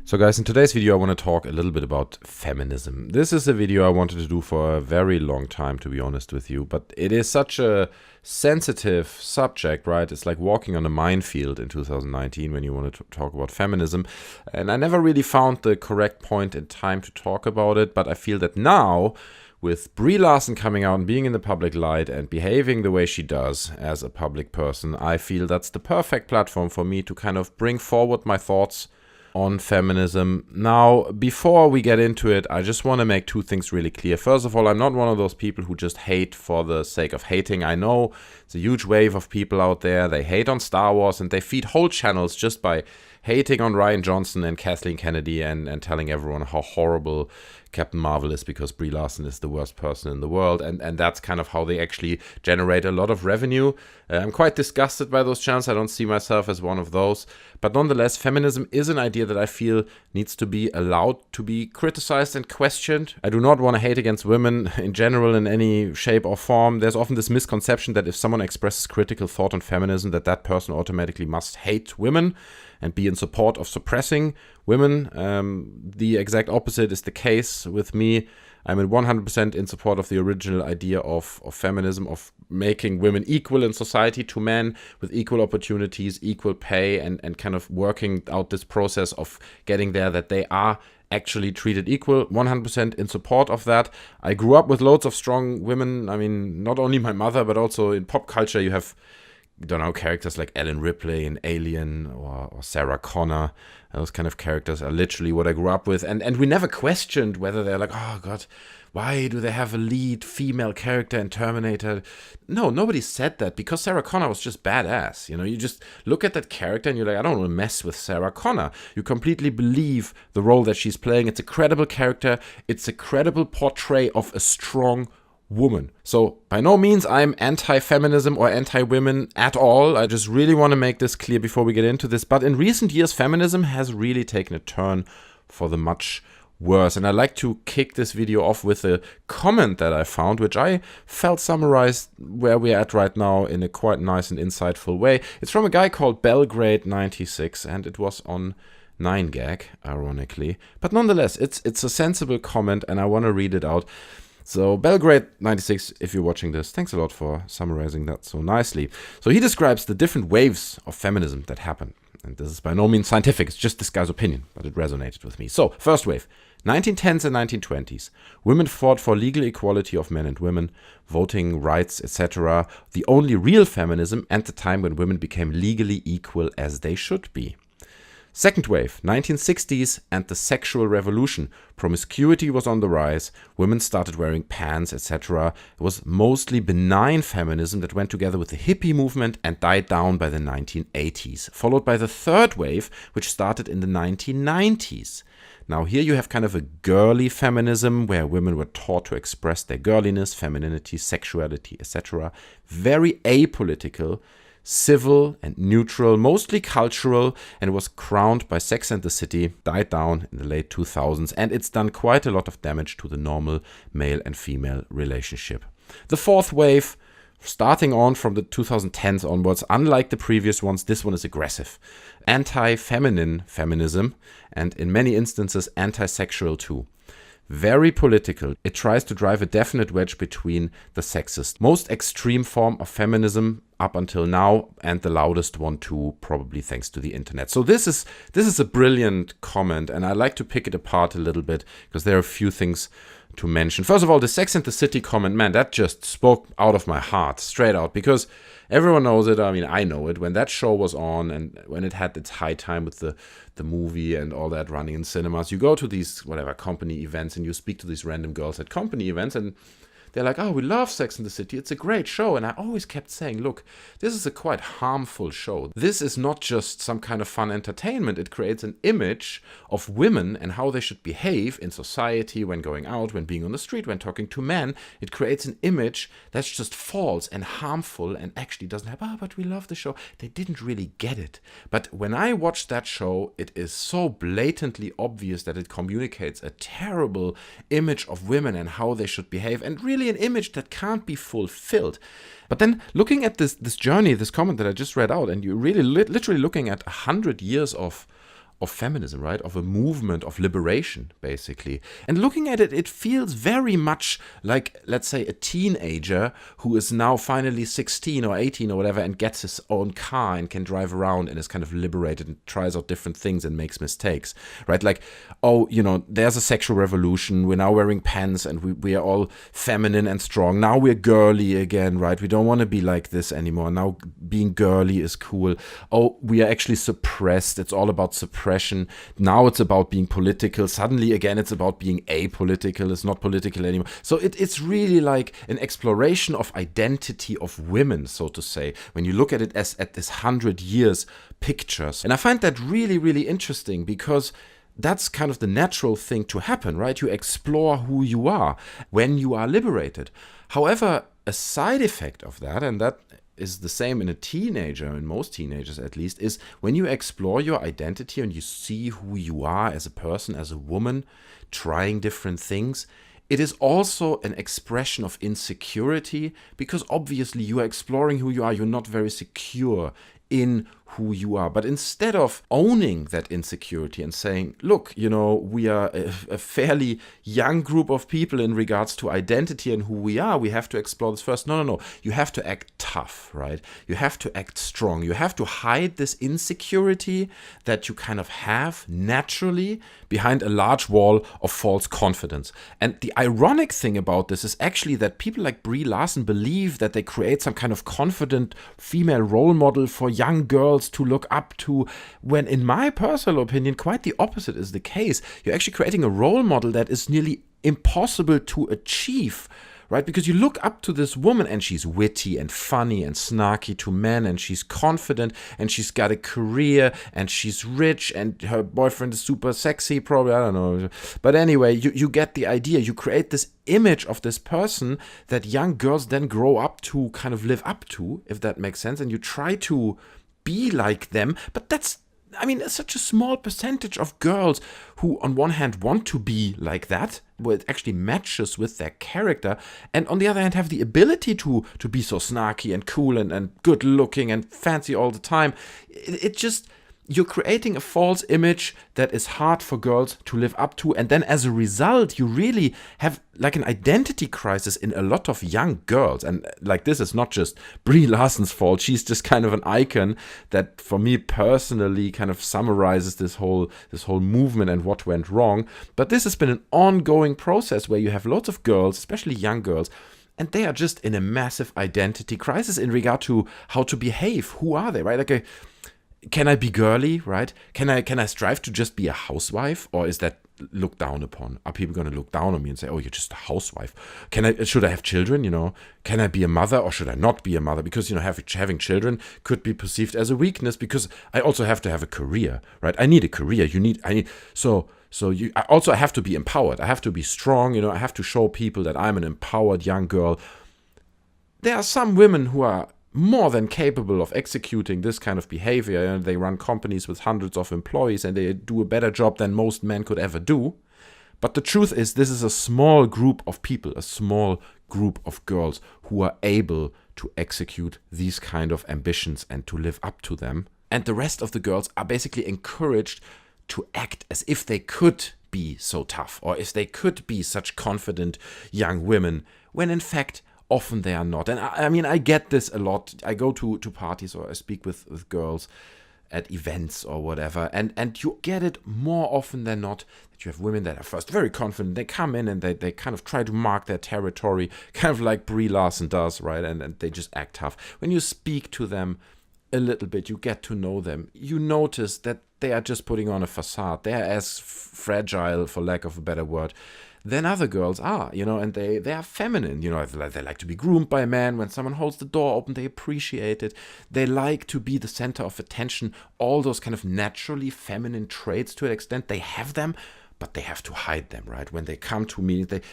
So guys, in today's video I want to talk a little bit about feminism. This is a video I wanted to do for a very long time, to be honest with you, but it is such a sensitive subject, right? It's like walking on a minefield in 2019 when you want to talk about feminism, and I never really found the correct point in time to talk about it, but I feel that now, with Brie Larson coming out and being in the public light and behaving the way she does as a public person, I feel that's the perfect platform for me to kind of bring forward my thoughts on feminism. Now, before we get into it, I just want to make two things really clear. First of all, I'm not one of those people who just hate for the sake of hating. I know it's a huge wave of people out there. They hate on Star Wars and they feed whole channels just by hating on Rian Johnson and Kathleen Kennedy and telling everyone how horrible Captain Marvel is because Brie Larson is the worst person in the world. And that's kind of how they actually generate a lot of revenue. I'm quite disgusted by those channels. I don't see myself as one of those. But nonetheless, feminism is an idea that I feel needs to be allowed to be criticized and questioned. I do not want to hate against women in general in any shape or form. There's often this misconception that if someone expresses critical thought on feminism, that person automatically must hate women and be in support of suppressing women. The exact opposite is the case with me. I'm 100% in support of the original idea of feminism, of making women equal in society to men with equal opportunities, equal pay, and kind of working out this process of getting there that they are actually treated equal. 100% in support of that. I grew up with loads of strong women. I mean, not only my mother, but also in pop culture you have, characters like Ellen Ripley in Alien or Sarah Connor. Those kind of characters are literally what I grew up with. And we never questioned whether they're like, oh God, why do they have a lead female character in Terminator? No, nobody said that because Sarah Connor was just badass. You just look at that character and you're like, I don't want to mess with Sarah Connor. You completely believe the role that she's playing. It's a credible character. It's a credible portray of a strong woman. So by no means I'm anti-feminism or anti-women at all. I just really want to make this clear before we get into this. But in recent years, feminism has really taken a turn for the much worse. And I'd like to kick this video off with a comment that I found, which I felt summarized where we're at right now in a quite nice and insightful way. It's from a guy called Belgrade96, and it was on 9gag, ironically. But nonetheless, it's a sensible comment, and I want to read it out. So Belgrade96, if you're watching this, thanks a lot for summarizing that so nicely. So he describes the different waves of feminism that happen. And this is by no means scientific, it's just this guy's opinion, but it resonated with me. So, first wave, 1910s and 1920s. Women fought for legal equality of men and women, voting rights, etc. The only real feminism and the time when women became legally equal as they should be. Second wave, 1960s and the sexual revolution. Promiscuity was on the rise, women started wearing pants, etc. It was mostly benign feminism that went together with the hippie movement and died down by the 1980s, followed by the third wave, which started in the 1990s. Now here you have kind of a girly feminism where women were taught to express their girliness, femininity, sexuality, etc. Very apolitical, civil and neutral, mostly cultural, and it was crowned by Sex and the City, died down in the late 2000s, and it's done quite a lot of damage to the normal male and female relationship. The fourth wave, starting on from the 2010s onwards, unlike the previous ones, this one is aggressive. Anti-feminine feminism, and in many instances anti-sexual too. Very political. It tries to drive a definite wedge between the sexes. Most extreme form of feminism up until now, and the loudest one too, probably thanks to the internet. So this is a brilliant comment, and I like to pick it apart a little bit because there are a few things to mention. First of all, the Sex and the City comment, man, that just spoke out of my heart, straight out, because everyone knows it. I mean, I know it. When that show was on and when it had its high time with the movie and all that running in cinemas, you go to these, company events and you speak to these random girls at company events and they're like, oh, we love Sex and the City. It's a great show. And I always kept saying, look, this is a quite harmful show. This is not just some kind of fun entertainment. It creates an image of women and how they should behave in society when going out, when being on the street, when talking to men. It creates an image that's just false and harmful and actually doesn't have, but we love the show. They didn't really get it. But when I watched that show, it is so blatantly obvious that it communicates a terrible image of women and how they should behave, and really an image that can't be fulfilled. But then looking at this journey, this comment that I just read out, and you're really literally looking at 100 years of of feminism, right? Of a movement of liberation, basically. And looking at it, it feels very much like, let's say, a teenager who is now finally 16 or 18 or whatever and gets his own car and can drive around and is kind of liberated and tries out different things and makes mistakes, right? Like, oh, there's a sexual revolution. We're now wearing pants and we are all feminine and strong. Now we're girly again, right? We don't want to be like this anymore. Now being girly is cool. Oh, we are actually suppressed. It's all about suppression. Now it's about being political. Suddenly, again, it's about being apolitical. It's not political anymore. So it's really like an exploration of identity of women, so to say, when you look at it as at this 100 years pictures. And I find that really, really interesting because that's kind of the natural thing to happen, right? You explore who you are when you are liberated. However, a side effect of that, and that is the same in a teenager, in most teenagers at least, is when you explore your identity and you see who you are as a person, as a woman, trying different things, it is also an expression of insecurity because obviously you are exploring who you are. You're not very secure in who you are. But instead of owning that insecurity and saying, look, we are a fairly young group of people in regards to identity and who we are, we have to explore this first. No. You have to act tough, right? You have to act strong. You have to hide this insecurity that you kind of have naturally behind a large wall of false confidence. And the ironic thing about this is actually that people like Brie Larson believe that they create some kind of confident female role model for young girls to look up to, when in my personal opinion, quite the opposite is the case. You're actually creating a role model that is nearly impossible to achieve, right? Because you look up to this woman and she's witty and funny and snarky to men and she's confident and she's got a career and she's rich and her boyfriend is super sexy, probably, I don't know. But anyway, you get the idea. You create this image of this person that young girls then grow up to kind of live up to, if that makes sense. And you try to be like them, but that's such a small percentage of girls who on one hand want to be like that, where it actually matches with their character, and on the other hand have the ability to be so snarky and cool and good looking and fancy all the time. It just, you're creating a false image that is hard for girls to live up to, and then as a result you really have like an identity crisis in a lot of young girls. And like, this is not just Brie Larson's fault. She's just kind of an icon that for me personally kind of summarizes this whole movement and what went wrong. But this has been an ongoing process where you have lots of girls, especially young girls, and they are just in a massive identity crisis in regard to how to behave. Who are they, right? Like, can I be girly, right? Can I strive to just be a housewife, or is that looked down upon? Are people going to look down on me and say, "Oh, you're just a housewife"? Should I have children? Can I be a mother or should I not be a mother? Because having children could be perceived as a weakness because I also have to have a career, right? I need a career. I also have to be empowered. I have to be strong. I have to show people that I'm an empowered young girl. There are some women who are more than capable of executing this kind of behavior. They run companies with hundreds of employees and they do a better job than most men could ever do. But the truth is, this is a small group of people, a small group of girls who are able to execute these kind of ambitions and to live up to them. And the rest of the girls are basically encouraged to act as if they could be so tough, or if they could be such confident young women, when in fact often they are not. And I get this a lot. I go to parties or I speak with girls at events or whatever, and you get it more often than not that you have women that are first very confident. They come in and they kind of try to mark their territory, kind of like Brie Larson does, right? And they just act tough. When you speak to them a little bit, you get to know them, you notice that they are just putting on a facade. They are as fragile, for lack of a better word, than other girls are, and they are feminine, they like to be groomed by a man. When someone holds the door open, they appreciate it. They like to be the center of attention. All those kind of naturally feminine traits, to an extent, they have them, but they have to hide them, right? When they come to meetings,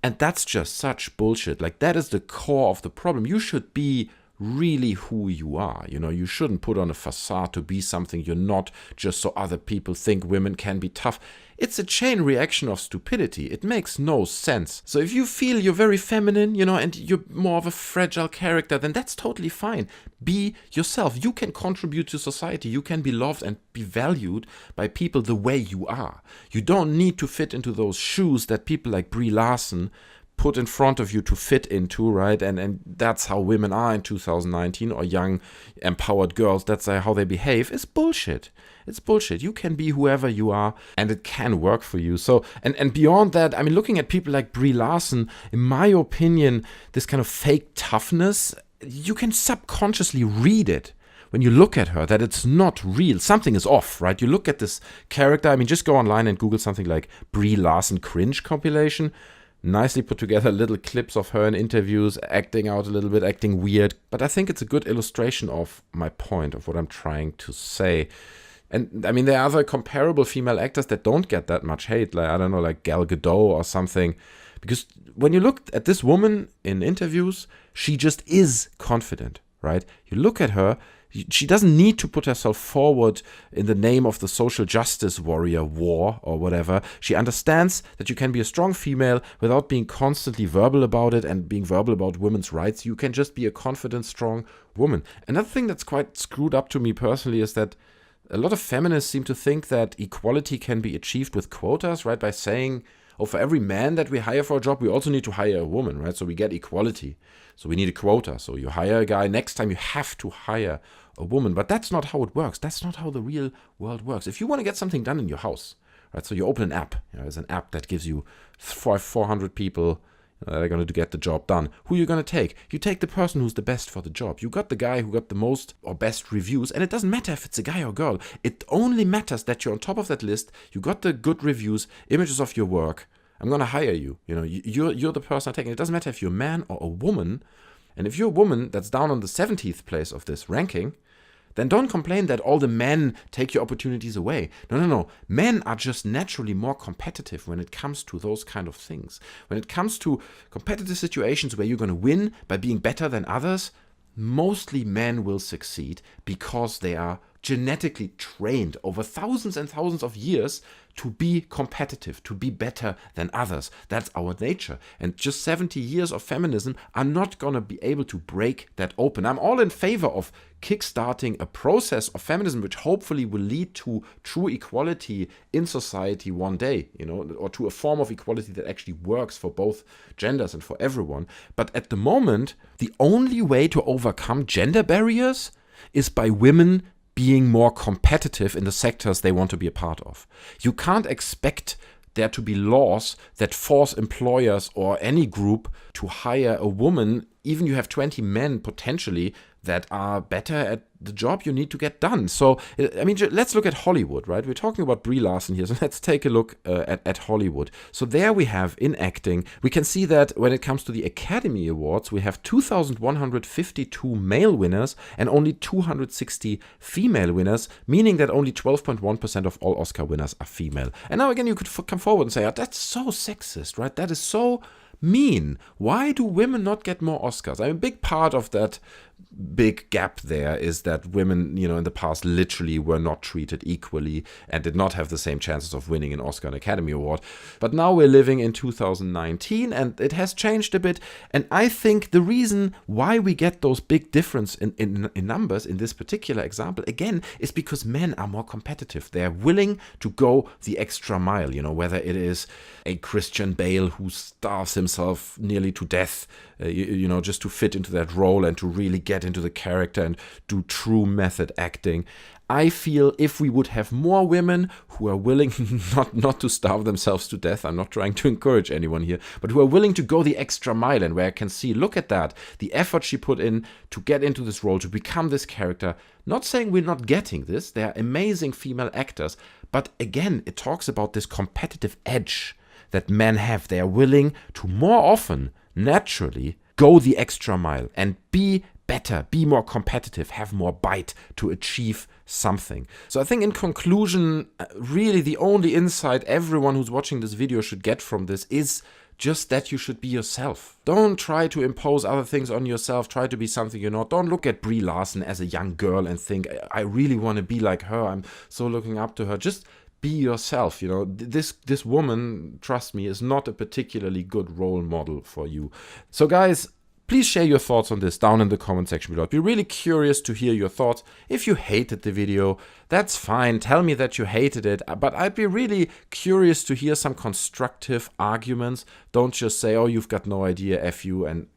and that's just such bullshit. Like, that is the core of the problem. You should be really who you are. You shouldn't put on a facade to be something you're not just so other people think women can be tough. It's a chain reaction of stupidity. It makes no sense. So if you feel you're very feminine, and you're more of a fragile character, then that's totally fine. Be yourself. You can contribute to society. You can be loved and be valued by people the way you are. You don't need to fit into those shoes that people like Brie Larson put in front of you to fit into, right? And that's how women are in 2019, or young empowered girls. That's how they behave. It's bullshit. It's bullshit. You can be whoever you are, and it can work for you. So, and beyond that, I mean, looking at people like Brie Larson, in my opinion, this kind of fake toughness, you can subconsciously read it when you look at her, that it's not real. Something is off, right? You look at this character. I mean, just go online and Google something like Brie Larson cringe compilation. Nicely put together little clips of her in interviews, acting out a little bit, acting weird. But I think it's a good illustration of my point, of what I'm trying to say. And I mean, there are other comparable female actors that don't get that much hate, like, I don't know, like Gal Gadot or something. Because when you look at this woman in interviews, she just is confident, right? You look at her, she doesn't need to put herself forward in the name of the social justice warrior war or whatever. She understands that you can be a strong female without being constantly verbal about it and being verbal about women's rights. You can just be a confident, strong woman. Another thing that's quite screwed up to me personally is that a lot of feminists seem to think that equality can be achieved with quotas, right? By saying, oh, for every man that we hire for a job, we also need to hire a woman, right? So we get equality. So we need a quota. So you hire a guy, next time you have to hire a woman. But that's not how it works. That's not how the real world works. If you want to get something done in your house, right? So you open an app. There's an app that gives you 400 people that are going to get the job done. Who are you going to take? You take the person who's the best for the job. You got the guy who got the most or best reviews, and it doesn't matter if it's a guy or girl. It only matters that you're on top of that list. You got the good reviews, images of your work. I'm going to hire you. You're the person I'm taking. It doesn't matter if you're a man or a woman. And if you're a woman that's down on the 70th place of this ranking, then don't complain that all the men take your opportunities away. No. Men are just naturally more competitive when it comes to those kind of things. When it comes to competitive situations where you're going to win by being better than others, mostly men will succeed because they are genetically trained over thousands and thousands of years to be competitive, to be better than others. That's our nature. And just 70 years of feminism are not going to be able to break that open. I'm all in favor of kickstarting a process of feminism which hopefully will lead to true equality in society one day, or to a form of equality that actually works for both genders and for everyone. But at the moment, the only way to overcome gender barriers is by women being more competitive in the sectors they want to be a part of. You can't expect there to be laws that force employers or any group to hire a woman, even you have 20 men potentially that are better at the job you need to get done. So, I mean, let's look at Hollywood, right? We're talking about Brie Larson here, so let's take a look at Hollywood. So there we have, in acting, we can see that when it comes to the Academy Awards, we have 2,152 male winners and only 260 female winners, meaning that only 12.1% of all Oscar winners are female. And now again, you could come forward and say, oh, that's so sexist, right? That is so mean. Why do women not get more Oscars? I mean, a big part of that big gap there is that women, in the past literally were not treated equally and did not have the same chances of winning an Oscar and Academy Award. But now we're living in 2019 and it has changed a bit. And I think the reason why we get those big difference in numbers in this particular example, again, is because men are more competitive. They're willing to go the extra mile, whether it is a Christian Bale who starves himself nearly to death, just to fit into that role and to really get into the character and do true method acting. I feel if we would have more women who are willing not to starve themselves to death, I'm not trying to encourage anyone here, but who are willing to go the extra mile, and where I can see, look at that, the effort she put in to get into this role, to become this character. Not saying we're not getting this, they are amazing female actors, but again, it talks about this competitive edge that men have. They are willing to more often, naturally, go the extra mile and be better, be more competitive, have more bite to achieve something. So I think in conclusion, really the only insight everyone who's watching this video should get from this is just that you should be yourself. Don't try to impose other things on yourself. Try to be something you're not. Don't look at Brie Larson as a young girl and think, I really want to be like her. I'm so looking up to her. Just be yourself. You know, this woman, trust me, is not a particularly good role model for you. So guys, please share your thoughts on this down in the comment section below. I'd be really curious to hear your thoughts. If you hated the video, that's fine. Tell me that you hated it. But I'd be really curious to hear some constructive arguments. Don't just say, oh, you've got no idea, F you, and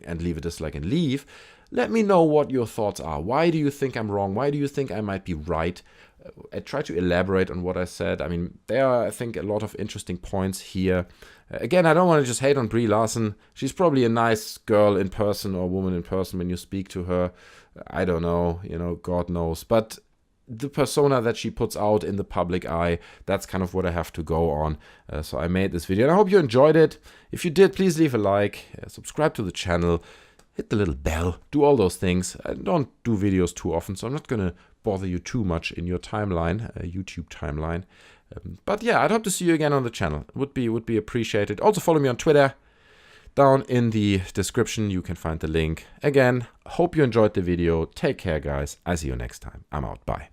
leave it as like and leave. Let me know what your thoughts are. Why do you think I'm wrong? Why do you think I might be right? I try to elaborate on what I said. I mean, there are, I think, a lot of interesting points here. Again, I don't want to just hate on Brie Larson. She's probably a nice girl in person or woman in person when you speak to her. I don't know, you know, God knows. But the persona that she puts out in the public eye, that's kind of what I have to go on. So I made this video and I hope you enjoyed it. If you did, please leave a like, subscribe to the channel, hit the little bell, do all those things. I don't do videos too often, so I'm not going to bother you too much in your timeline, YouTube timeline. But yeah, I'd hope to see you again on the channel. Would be appreciated. Also follow me on Twitter. Down in the description you can find the link. Again, hope you enjoyed the video. Take care guys. I'll see you next time. I'm out. Bye.